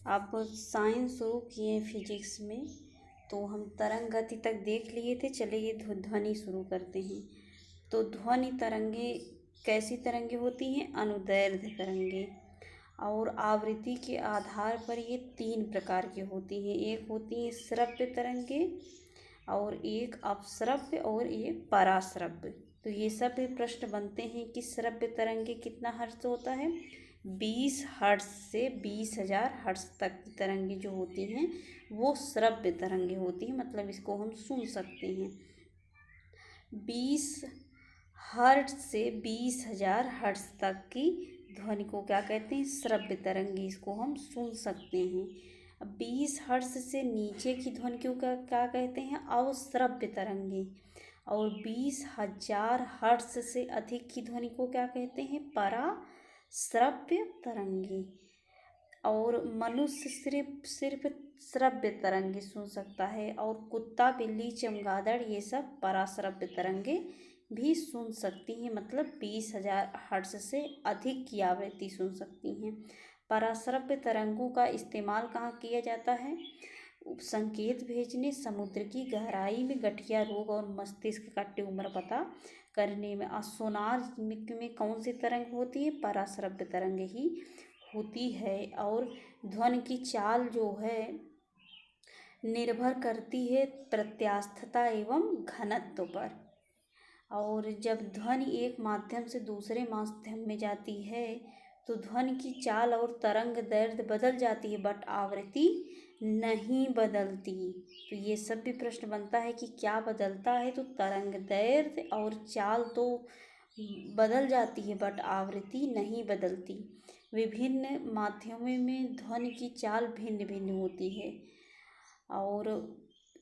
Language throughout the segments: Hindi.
आप साइंस शुरू किए फिजिक्स में, तो हम तरंग गति तक देख लिए थे। चलिए ध्वनि शुरू करते हैं। तो ध्वनि तरंगे कैसी तरंगे होती हैं? अनुदैर्ध्य तरंगे। और आवृत्ति के आधार पर ये 3 प्रकार की होती हैं। एक होती है श्रव्य तरंगे, और एक अपश्रव्य, और एक पराश्रव्य। तो ये सब भी प्रश्न बनते हैं कि श्रव्य तरंगे कितना हर्ट्ज होता है। 20 हर्ट्ज से 20,000 हर्ट्ज तक की तरंगे जो होती हैं वो श्रव्य तरंगे होती हैं, मतलब इसको हम सुन सकते हैं। 20 हर्ट्ज से 20,000 हर्ट्ज तक की ध्वनि को क्या कहते हैं? श्रव्य तरंगे। इसको हम सुन सकते हैं। अब 20 हर्ट्ज से नीचे की ध्वनि को क्या कहते हैं? अवश्रव्य तरंगे। और 20,000 हर्ट्ज से अधिक की ध्वनि को क्या कहते हैं? पराश्रव्य तरंगे। और मनुष्य सिर्फ श्रव्य तरंगे सुन सकता है, और कुत्ता, बिल्ली, चमगादड़ ये सब पराश्रव्य तरंगे भी सुन सकती हैं, मतलब 20,000 हर्ट्ज से अधिक की आवृत्ति सुन सकती हैं। पराश्रव्य तरंगों का इस्तेमाल कहाँ किया जाता है? संकेत भेजने, समुद्र की गहराई में गठिया रोग और मस्तिष्क का ट्यूमर पता करने में। सोनार में कौन सी तरंग होती है? पराश्रव्य तरंग ही होती है। और ध्वनि की चाल जो है निर्भर करती है प्रत्यास्थता एवं घनत्व पर। और जब ध्वनि एक माध्यम से दूसरे माध्यम में जाती है तो ध्वनि की चाल और तरंग दैर्ध्य बदल जाती है, बट आवृत्ति नहीं बदलती। तो ये सब भी प्रश्न बनता है कि क्या बदलता है? तो तरंग दैर्ध्य और चाल तो बदल जाती है, बट आवृत्ति नहीं बदलती। विभिन्न माध्यमों में ध्वनि की चाल भिन्न भिन्न होती है। और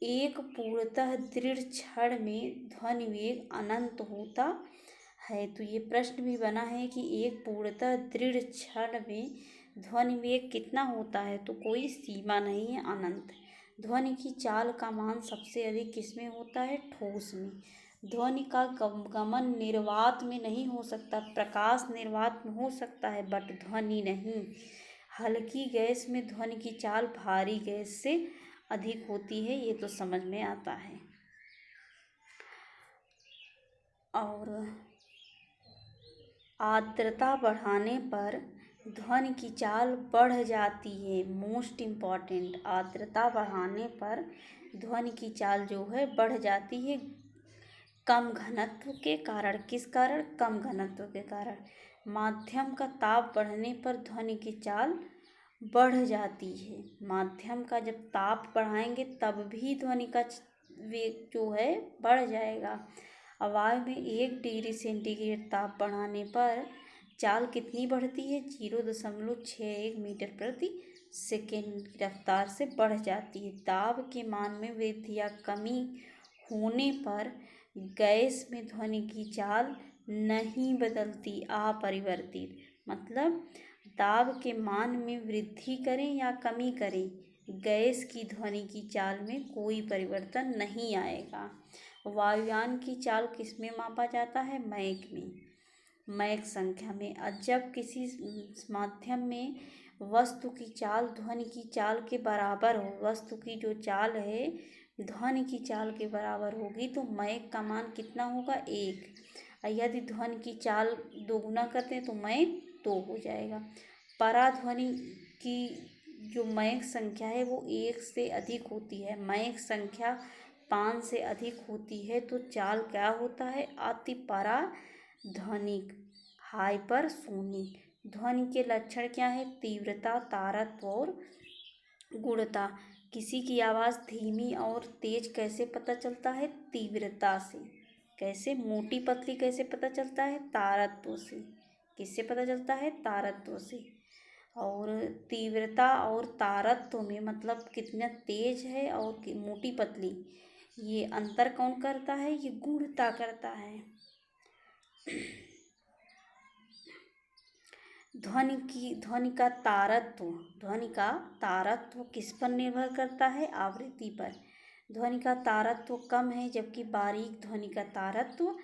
एक पूर्णतः दृढ़ क्षण में ध्वनि वेग अनंत होता है। तो ये प्रश्न भी बना है कि एक पूर्णतः दृढ़ क्षण में ध्वनि वेग कितना होता है? तो कोई सीमा नहीं है, अनंत। ध्वनि की चाल का मान सबसे अधिक किसमें होता है? ठोस में। ध्वनि का गमन निर्वात में नहीं हो सकता। प्रकाश निर्वात में हो सकता है, बट ध्वनि नहीं। हल्की गैस में ध्वनि की चाल भारी गैस से अधिक होती है, ये तो समझ में आता है। और आर्द्रता बढ़ाने पर ध्वनि की चाल बढ़ जाती है। मोस्ट इम्पॉर्टेंट, आर्द्रता बढ़ाने पर ध्वनि की चाल जो है बढ़ जाती है कम घनत्व के कारण। किस कारण? कम घनत्व के कारण। माध्यम का ताप बढ़ने पर ध्वनि की चाल बढ़ जाती है। माध्यम का जब ताप बढ़ाएंगे तब भी ध्वनि का वेग जो है बढ़ जाएगा। वायु में 1 डिग्री सेंटीग्रेड ताप बढ़ाने पर चाल कितनी बढ़ती है? 0.61 मीटर प्रति सेकेंड की रफ्तार से बढ़ जाती है। दाब के मान में वृद्धि या कमी होने पर गैस में ध्वनि की चाल नहीं बदलती, अपरिवर्तित। मतलब दाब के मान में वृद्धि करें या कमी करें, गैस की ध्वनि की चाल में कोई परिवर्तन नहीं आएगा। वायुयान की चाल किस में मापा जाता है? मैक में, मैक संख्या में। जब किसी माध्यम में वस्तु की चाल ध्वनि की चाल के बराबर हो, वस्तु की जो चाल है ध्वनि की चाल के बराबर होगी, तो मैक का मान कितना होगा? 1। यदि ध्वनि की चाल दोगुना करते हैं तो मैक 2 हो जाएगा। पराध्वनि की जो मैक संख्या है वो 1 से अधिक होती है। मैक संख्या 5 से अधिक होती है तो चाल क्या होता है? अति पराध्वनिक, हाइपरसोनिक। ध्वनि के लक्षण क्या है? तीव्रता, तारत्व और गुणता। किसी की आवाज़ धीमी और तेज कैसे पता चलता है? तीव्रता से। कैसे? मोटी पतली कैसे पता चलता है? तारत्व से। किससे पता चलता है? तारत्व से। और तीव्रता और तारत्व में मतलब कितना तेज है और मोटी पतली, ये अंतर कौन करता है? ये गुणता करता है। ध्वनि का तारत्व किस पर निर्भर करता है? आवृत्ति पर। ध्वनि का तारत्व कम है, जबकि बारीक ध्वनि का तारत्व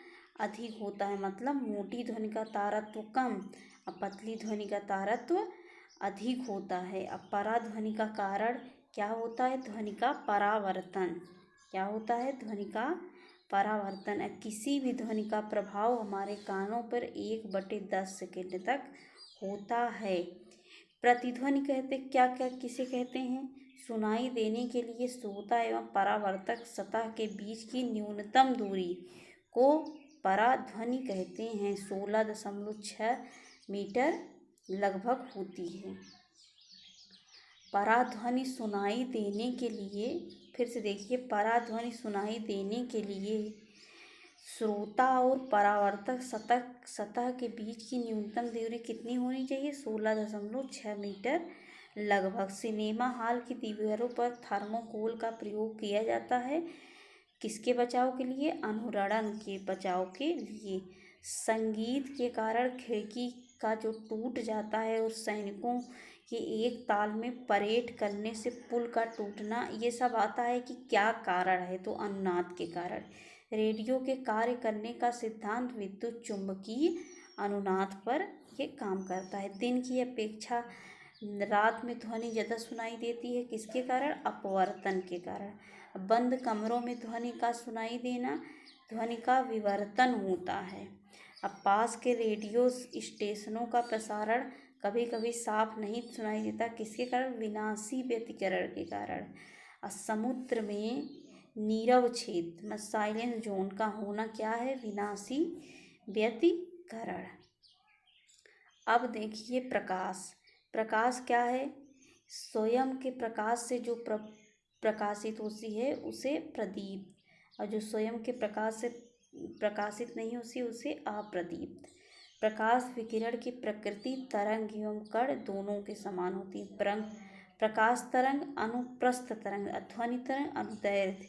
अधिक होता है। मतलब मोटी ध्वनि का तारत्व कम और पतली ध्वनि का तारत्व अधिक होता है। अब पराध्वनि का कारण क्या होता है? ध्वनि का परावर्तन। क्या होता है? ध्वनि का परावर्तन। किसी भी ध्वनि का प्रभाव हमारे कानों पर 1/10 सेकेंड तक होता है। प्रतिध्वनि कहते क्या क्या किसे कहते हैं? सुनाई देने के लिए श्रोता एवं परावर्तक सतह के बीच की न्यूनतम दूरी को पराध्वनि कहते हैं। 16.6 मीटर लगभग होती है। पराध्वनि सुनाई देने के लिए, फिर से देखिए, पराध्वनि सुनाई देने के लिए श्रोता और परावर्तक सतह के बीच की न्यूनतम दूरी कितनी होनी चाहिए? 16.6 मीटर लगभग। सिनेमा हॉल की दीवारों पर थर्मोकोल का प्रयोग किया जाता है। किसके बचाव के लिए? अनुरणन के बचाव के लिए। संगीत के कारण खिड़की का जो टूट जाता है और सैनिकों के एक ताल में परेड करने से पुल का टूटना, ये सब आता है कि क्या कारण है? तो अनुनाद के कारण। रेडियो के कार्य करने का सिद्धांत विद्युत चुम्बकीय अनुनाद पर ये काम करता है। दिन की अपेक्षा रात में ध्वनि ज़्यादा सुनाई देती है। किसके कारण? अपवर्तन के कारण। बंद कमरों में ध्वनि का सुनाई देना ध्वनि का विवर्तन होता है। अब पास के रेडियो स्टेशनों का प्रसारण कभी कभी साफ नहीं सुनाई देता। किसके कारण? विनाशी व्यतिकरण के कारण। समुद्र में नीरव क्षेत्र साइलेंट जोन का होना क्या है? विनाशी व्यतिकरण। अब देखिए प्रकाश क्या है? स्वयं के प्रकाश से जो प्रकाशित होती है उसे प्रदीप्त, और जो स्वयं के प्रकाश से प्रकाशित नहीं होती उसे अप्रदीप्त। प्रकाश विकिरण की प्रकृति तरंग एवं कण दोनों के समान होती है। प्रकाश तरंग अनुप्रस्थ तरंग, ध्वनि तरंग अनुदैर्ध्य।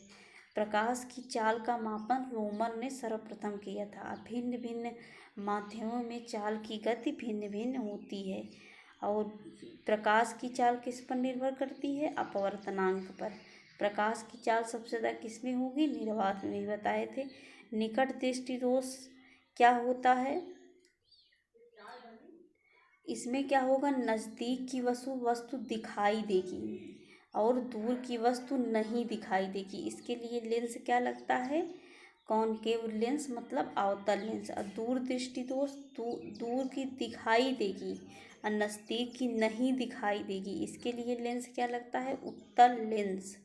प्रकाश की चाल का मापन रोमन ने सर्वप्रथम किया था। भिन्न भिन्न माध्यमों में चाल की गति भिन्न भिन्न होती है। और प्रकाश की चाल किस पर निर्भर करती है? अपवर्तनांक पर। प्रकाश की चाल सबसे ज़्यादा किस में होगी? निर्वात में, बताए थे। निकट दृष्टि दोष क्या होता है? इसमें क्या होगा? नज़दीक की वस्तु दिखाई देगी और दूर की वस्तु नहीं दिखाई देगी। इसके लिए लेंस क्या लगता है? कॉनकेव लेंस, मतलब अवतल लेंस। और दूर दृष्टि दोष, दूर की दिखाई देगी और नज़दीक की नहीं दिखाई देगी। इसके लिए लेंस क्या लगता है? उत्तल लेंस।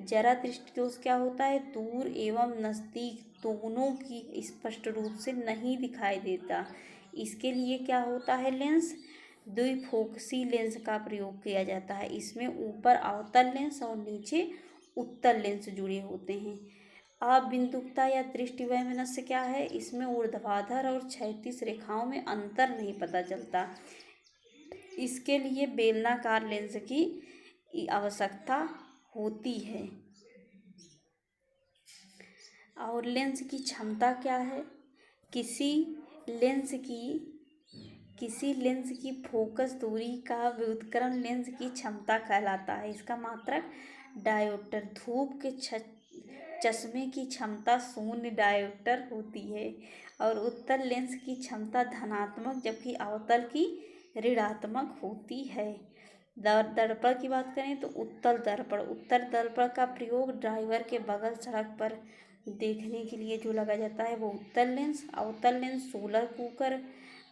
जरा दृष्टि दोष क्या होता है? दूर एवं नज़दीक दोनों की स्पष्ट रूप से नहीं दिखाई देता। इसके लिए क्या होता है? लेंस द्विफोकसी लेंस का प्रयोग किया जाता है। इसमें ऊपर अवतल लेंस और नीचे उत्तल लेंस जुड़े होते हैं। अबिंदुकता या दृष्टि वैमनस्य क्या है? इसमें ऊर्ध्वाधर और क्षैतिज रेखाओं में अंतर नहीं पता चलता। इसके लिए बेलनाकार लेंस की आवश्यकता होती है। और लेंस की क्षमता क्या है? किसी लेंस की फोकस दूरी का व्युत्क्रम लेंस की क्षमता कहलाता है। इसका मात्रक डायोप्टर। धूप के चश्मे की क्षमता 0 डायोप्टर होती है। और उत्तल लेंस की क्षमता धनात्मक, जबकि अवतल की ऋणात्मक होती है। दर्पण की बात करें तो उत्तल दर्पण का प्रयोग ड्राइवर के बगल सड़क पर देखने के लिए जो लगा जाता है वो उत्तल लेंस। अवतल लेंस सोलर कुकर,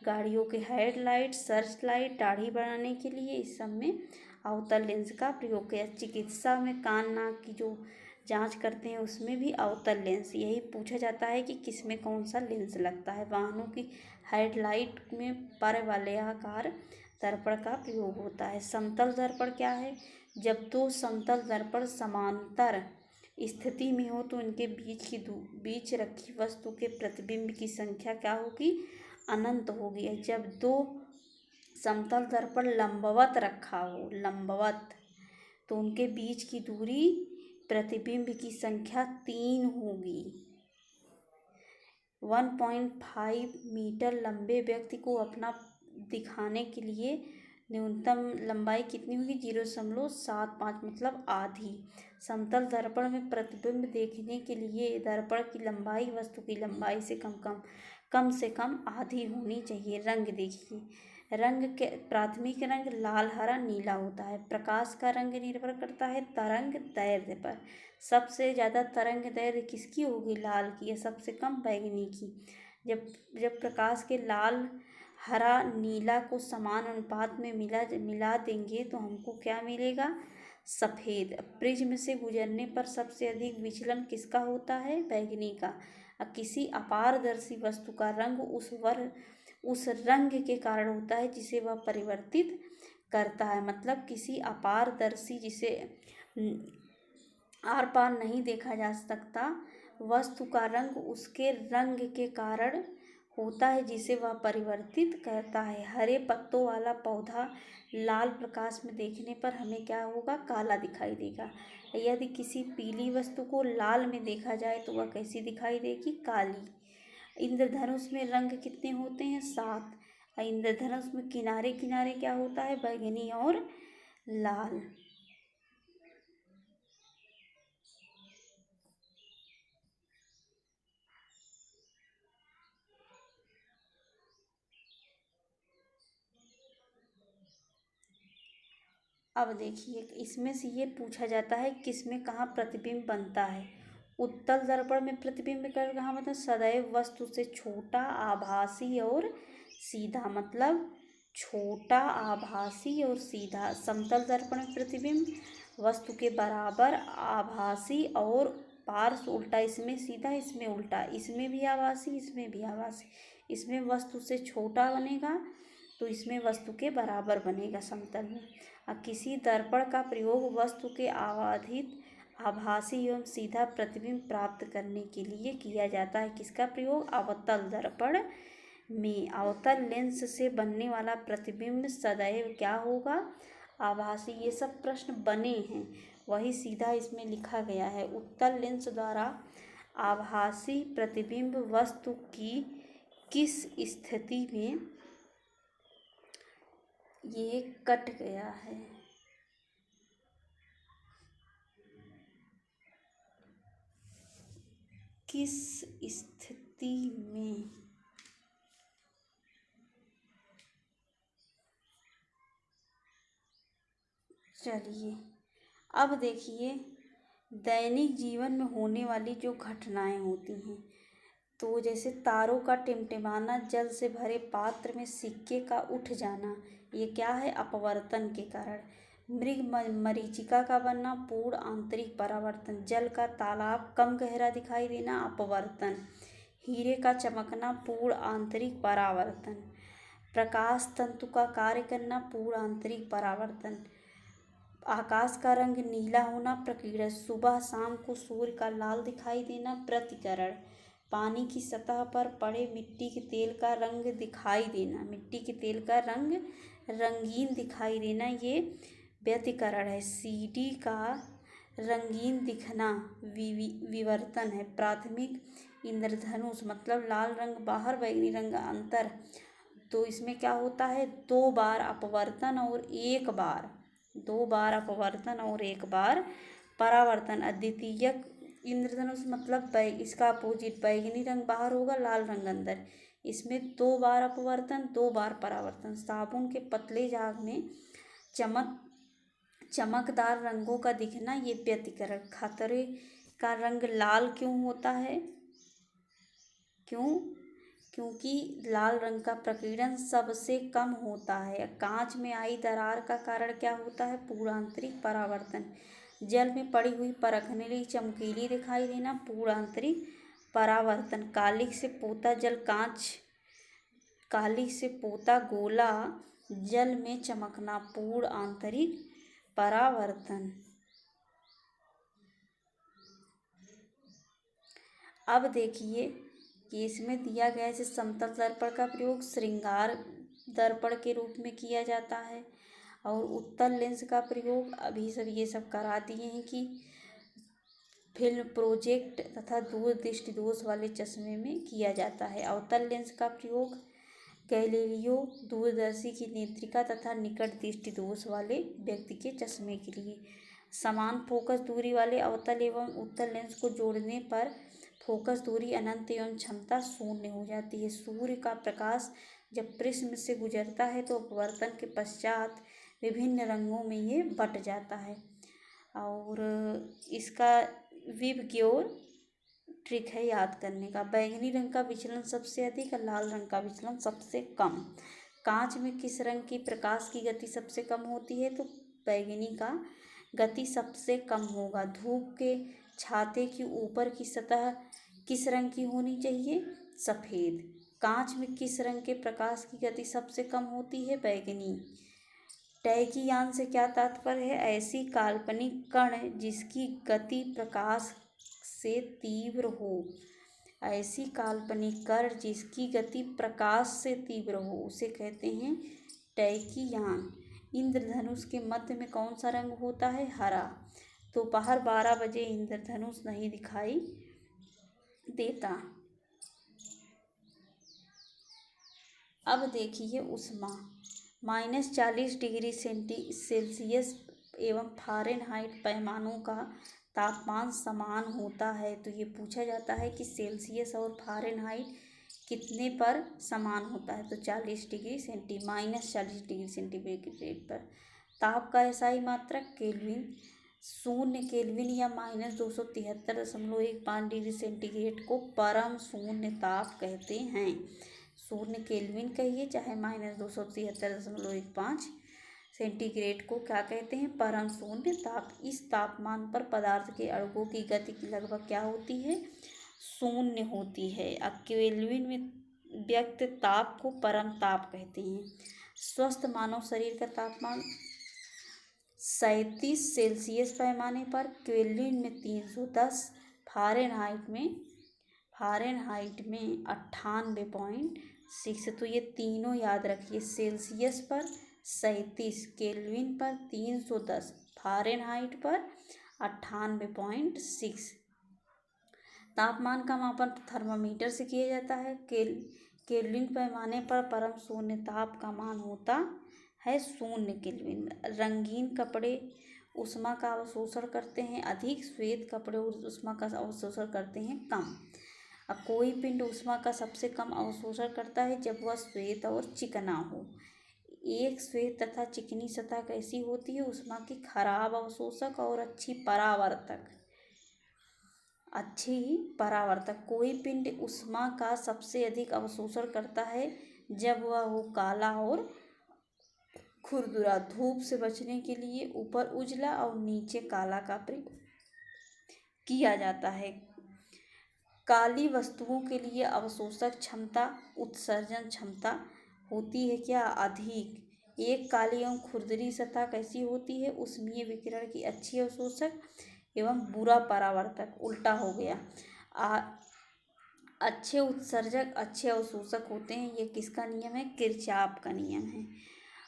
गाड़ियों के हेडलाइट, सर्च लाइट, दाढ़ी बनाने के लिए, इस सब में अवतल लेंस का प्रयोग किया। चिकित्सा में कान नाक की जो जांच करते हैं उसमें भी अवतल लेंस, यही पूछा जाता है कि किस में कौन सा लेंस लगता है। वाहनों की हेडलाइट में परवलयाकार दर्पण का प्रयोग होता है। समतल दर्पण क्या है? जब दो समतल दर्पण समांतर स्थिति में हो तो इनके बीच रखी वस्तु के प्रतिबिंब की संख्या क्या होगी? अनंत होगी। जब दो समतल दर्पण लंबवत रखा हो, तो उनके बीच की दूरी प्रतिबिंब की संख्या 3 होगी। 1.5 मीटर लंबे व्यक्ति को अपना दिखाने के लिए न्यूनतम लंबाई कितनी होगी? 0.75, मतलब आधी। समतल दर्पण में प्रतिबिंब देखने के लिए दर्पण की लंबाई वस्तु की लंबाई से कम से कम आधी होनी चाहिए। रंग देखिए, रंग के प्राथमिक रंग लाल, हरा, नीला होता है। प्रकाश का रंग निर्भर करता है तरंग दैर्ध्य पर। सबसे ज़्यादा तरंग दैर्ध्य किसकी होगी? लाल की, या सबसे कम बैंगनी की। जब जब प्रकाश के लाल, हरा, नीला को समान अनुपात में मिला देंगे तो हमको क्या मिलेगा? सफ़ेद। प्रिज्म से गुजरने पर सबसे अधिक विचलन किसका होता है? बैंगनी का। किसी अपारदर्शी वस्तु का रंग उस रंग के कारण होता है जिसे वह परिवर्तित करता है। मतलब किसी अपारदर्शी, जिसे आर पार नहीं देखा जा सकता, वस्तु का रंग उसके रंग के कारण होता है जिसे वह परिवर्तित करता है। हरे पत्तों वाला पौधा लाल प्रकाश में देखने पर हमें क्या होगा? काला दिखाई देगा। यदि किसी पीली वस्तु को लाल में देखा जाए तो वह कैसी दिखाई देगी? काली। इंद्रधनुष में रंग कितने होते हैं? 7। इंद्रधनुष में किनारे किनारे क्या होता है? बैंगनी और लाल। अब देखिए, इसमें से ये पूछा जाता है किसमें कहाँ प्रतिबिंब बनता है। उत्तल दर्पण में प्रतिबिंब कहाँ बनता है? सदैव वस्तु से छोटा, आभासी और सीधा। मतलब छोटा, आभासी और सीधा। समतल दर्पण में प्रतिबिंब वस्तु के बराबर, आभासी और पार्श्व उल्टा। इसमें सीधा, इसमें उल्टा। इसमें भी आभासी, इसमें भी आभासी। इसमें वस्तु से छोटा बनेगा तो इसमें वस्तु के बराबर बनेगा समतल में। किसी दर्पण का प्रयोग वस्तु के आवाधित, आभासी एवं सीधा प्रतिबिंब प्राप्त करने के लिए किया जाता है। किसका प्रयोग? अवतल दर्पण में। अवतल लेंस से बनने वाला प्रतिबिंब सदैव क्या होगा? आभासी। ये सब प्रश्न बने हैं, वही सीधा इसमें लिखा गया है। उत्तल लेंस द्वारा आभासी प्रतिबिंब वस्तु की किस स्थिति में, ये कट गया है, किस स्थिति में, चलिए अब देखिए, दैनिक जीवन में होने वाली जो घटनाएं होती हैं, तो जैसे तारों का टिमटिमाना, जल से भरे पात्र में सिक्के का उठ जाना, ये क्या है? अपवर्तन के कारण। मृग मरीचिका का बनना, पूर्ण आंतरिक परावर्तन। जल का तालाब कम गहरा दिखाई देना, अपवर्तन। हीरे का चमकना, पूर्ण आंतरिक परावर्तन। प्रकाश तंतु का कार्य करना, पूर्ण आंतरिक परावर्तन। आकाश का रंग नीला होना, प्रकीर्णन। सुबह शाम को सूर्य का लाल दिखाई देना, प्रतिकरण। पानी की सतह पर पड़े मिट्टी के तेल का रंग दिखाई देना, मिट्टी के तेल का रंग रंगीन दिखाई देना, ये व्यतिकरण है। सीढ़ी का रंगीन दिखना विवर्तन है। प्राथमिक इंद्रधनुष मतलब लाल रंग बाहर, बैंगनी रंग अंतर। तो इसमें क्या होता है? 2 बार अपवर्तन और 1 बार, 2 बार अपवर्तन और 1 बार परावर्तन। अद्वितीयक इंद्रधनुष मतलब इसका अपोजिट, बैंगनी रंग बाहर होगा, लाल रंग अंदर। इसमें 2 बार अपवर्तन, 2 बार परावर्तन। साबुन के पतले झाग में चमकदार रंगों का दिखना, ये व्यतिकरण। खतरे का रंग लाल क्यों होता है? क्योंकि लाल रंग का प्रकीर्णन सबसे कम होता है। कांच में आई दरार का कारण क्या होता है? पूर्ण आंतरिक परावर्तन। जल में पड़ी हुई परखनेली चमकीली दिखाई देना, पूर्ण आंतरिक परावर्तन। कालिख से पोता जल कांच, कालिख से पोता गोला जल में चमकना, पूर्ण आंतरिक परावर्तन। अब देखिए कि इसमें दिया गया है, समतल दर्पण का प्रयोग श्रृंगार दर्पण के रूप में किया जाता है, और उत्तल लेंस का प्रयोग अभी सब ये सब करा दिए हैं कि फिल्म प्रोजेक्ट तथा दूर दृष्टि दोष वाले चश्मे में किया जाता है। अवतल लेंस का प्रयोग गैलीलियो दूरदर्शी की नेत्रिका तथा निकट दृष्टि दोष वाले व्यक्ति के चश्मे के लिए। समान फोकस दूरी वाले अवतल एवं उत्तल लेंस को जोड़ने पर फोकस दूरी अनंत एवं क्षमता शून्य हो जाती है। सूर्य का प्रकाश जब प्रिज्म से गुजरता है तो अपवर्तन के पश्चात विभिन्न रंगों में ये बट जाता है। और इसका विबग्योर ट्रिक है याद करने का। बैंगनी रंग का विचलन सबसे अधिक और लाल रंग का विचलन सबसे कम। कांच में किस रंग की प्रकाश की गति सबसे कम होती है? तो बैंगनी का गति सबसे कम होगा। धूप के छाते की ऊपर की सतह किस रंग की होनी चाहिए? सफ़ेद। कांच में किस रंग के प्रकाश की गति सबसे कम होती है? बैंगनी। टैकीयान से क्या तात्पर्य है? ऐसी काल्पनिक कण जिसकी गति प्रकाश से तीव्र हो। ऐसी काल्पनिक कण जिसकी गति प्रकाश से तीव्र हो उसे कहते हैं टैकीयान। इंद्रधनुष के मध्य में कौन सा रंग होता है? हरा। दोपहर 12 बजे इंद्रधनुष नहीं दिखाई देता। अब देखिए ऊष्मा। -40 डिग्री सेल्सियस एवं फ़ारेनहाइट पैमानों का तापमान समान होता है। तो ये पूछा जाता है कि सेल्सियस और फ़ारेनहाइट कितने पर समान होता है? तो -40 डिग्री सेंटीग्रेड पर। ताप का एसआई मात्रक केल्विन। 0 केल्विन या -273.15 डिग्री सेंटीग्रेड को परम शून्य ताप कहते हैं। 0 केल्विन कहिए चाहे -273.15 सेंटीग्रेड को क्या कहते हैं? परम शून्य ताप। इस तापमान पर पदार्थ के अणुओं की गति की लगभग क्या होती है? शून्य होती है। अब केल्विन में व्यक्त ताप को परम ताप कहते हैं। स्वस्थ मानव शरीर का तापमान 37 सेल्सियस पैमाने पर, केल्विन में 310, फ़ारेनहाइट में 98.6। तो ये तीनों याद रखिए। सेल्सियस पर 37, केल्विन पर 310, फ़ारेनहाइट पर 98.6। तापमान का मापन थर्मामीटर से किया जाता है। केल्विन पैमाने पर परम शून्य ताप का मान होता है 0 केल्विन। रंगीन कपड़े ऊष्मा का अवशोषण करते हैं अधिक, श्वेत कपड़े ऊष्मा का अवशोषण करते हैं कम। अब कोई पिंड ऊष्मा का सबसे कम अवशोषण करता है जब वह श्वेत और चिकना हो। एक श्वेत तथा चिकनी सतह कैसी होती है? ऊष्मा की खराब अवशोषक और अच्छी परावर्तक। कोई पिंड ऊष्मा का सबसे अधिक अवशोषण करता है जब वह हो काला और खुरदुरा। धूप से बचने के लिए ऊपर उजला और नीचे काला का प्रयोग किया जाता है। काली वस्तुओं के लिए अवशोषक क्षमता उत्सर्जन क्षमता होती है क्या? अधिक। एक काली एवं खुरदरी सतह कैसी होती है? ऊष्मीय विकिरण की अच्छी अवशोषक एवं बुरा परावर्तक। उल्टा हो गया। अच्छे उत्सर्जक अच्छे अवशोषक होते हैं। ये किसका नियम है? किरचॉफ का नियम है।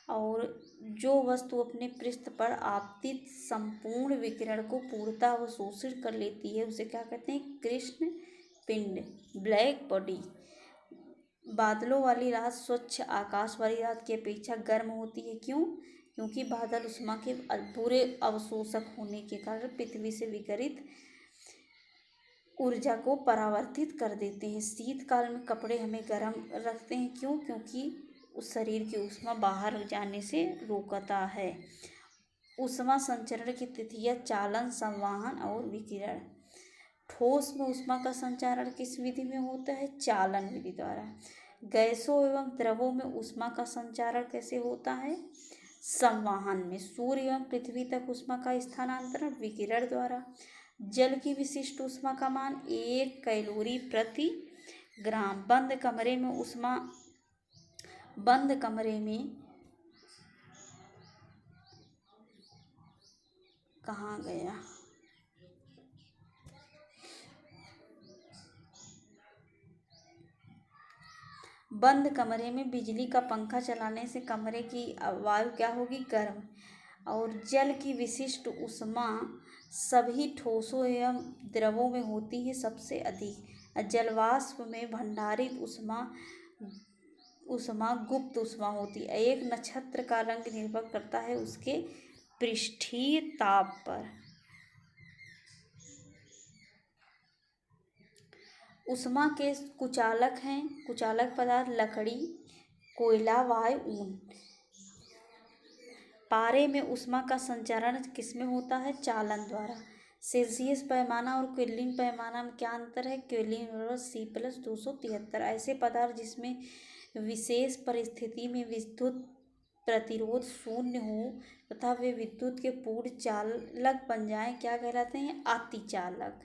और जो वस्तु अपने पृष्ठ पर आपतित संपूर्ण विकिरण को पूर्णतः अवशोषित कर लेती है उसे क्या कहते हैं? कृष्ण पिंड, ब्लैक बॉडी। बादलों वाली रात स्वच्छ आकाश वाली रात की अपेक्षा गर्म होती है। क्यों? क्योंकि बादल ऊष्मा के बुरे अवशोषक होने के कारण पृथ्वी से विकिरित ऊर्जा को परावर्तित कर देते हैं। शीतकाल में कपड़े हमें गर्म रखते हैं। क्यों? क्योंकि उस शरीर की ऊष्मा बाहर जाने से रोकता है। ऊष्मा संचरण की तिथियां चालन, संवहन और विकिरण। ठोस में ऊष्मा का संचारण किस विधि में होता है? चालन विधि द्वारा। गैसों एवं द्रवों में ऊष्मा का संचारण कैसे होता है? संवहन में। सूर्य एवं पृथ्वी तक ऊष्मा का स्थानांतरण विकिरण द्वारा। जल की विशिष्ट ऊष्मा का मान 1 कैलोरी प्रति ग्राम। बंद कमरे में कहाँ गया? बंद कमरे में बिजली का पंखा चलाने से कमरे की वायु क्या होगी? गर्म। और जल की विशिष्ट ऊष्मा सभी ठोसों एवं द्रवों में होती है सबसे अधिक। जलवाष्प में भंडारित ऊष्मा गुप्त ऊष्मा होती है। एक नक्षत्र का रंग निर्भर करता है उसके पृष्ठीय ताप पर। ऊष्मा के कुचालक हैं। कुचालक पदार्थ लकड़ी, कोयला, वायु, ऊन। पारे में ऊष्मा का संचरण किसमें होता है? चालन द्वारा। सेल्सियस पैमाना और केल्विन पैमाना में क्या अंतर है? केल्विन बराबर C+273। ऐसे पदार्थ जिसमें विशेष परिस्थिति में विद्युत प्रतिरोध शून्य हो तथा वे विद्युत के पूर्ण चालक बन जाएं, क्या कहलाते हैं? अतिचालक।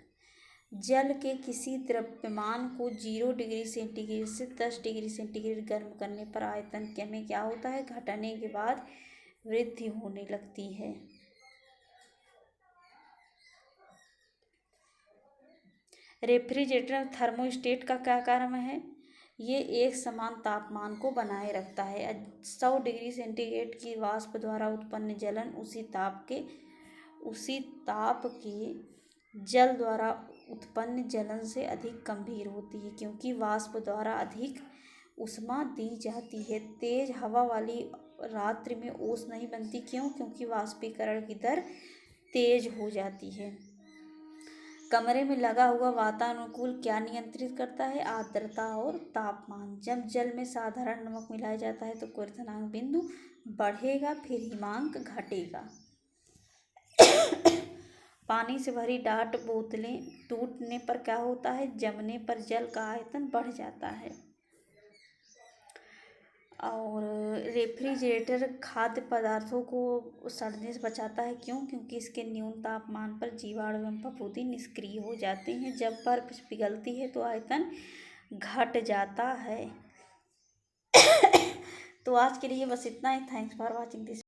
जल के किसी द्रव्यमान को 0 डिग्री सेंटीग्रेड से 10 डिग्री सेंटीग्रेड गर्म करने पर आयतन में क्या होता है? घटने के बाद वृद्धि होने लगती है। रेफ्रिजरेटर थर्मोस्टेट का क्या काम है? ये एक समान तापमान को बनाए रखता है। 100 डिग्री सेंटीग्रेड की वाष्प द्वारा उत्पन्न जलन उसी ताप के जल द्वारा उत्पन्न जलन से अधिक गंभीर होती है, क्योंकि वाष्प द्वारा अधिक ऊष्मा दी जाती है। तेज हवा वाली रात्रि में ओस नहीं बनती। क्यों? क्योंकि वाष्पीकरण की दर तेज हो जाती है। कमरे में लगा हुआ वातानुकूल क्या नियंत्रित करता है? आर्द्रता और तापमान। जब जल में साधारण नमक मिलाया जाता है तो क्वथनांक बिंदु बढ़ेगा, फिर हिमांक घटेगा। पानी से भरी डाट बोतलें टूटने पर क्या होता है? जमने पर जल का आयतन बढ़ जाता है। और रेफ्रिजरेटर खाद्य पदार्थों को सड़ने से बचाता है। क्यों? क्योंकि इसके न्यून तापमान पर जीवाणु एवं फफूंदी निष्क्रिय हो जाते हैं। जब बर्फ पिघलती है तो आयतन घट जाता है। तो आज के लिए बस इतना ही। Thanks for watching this.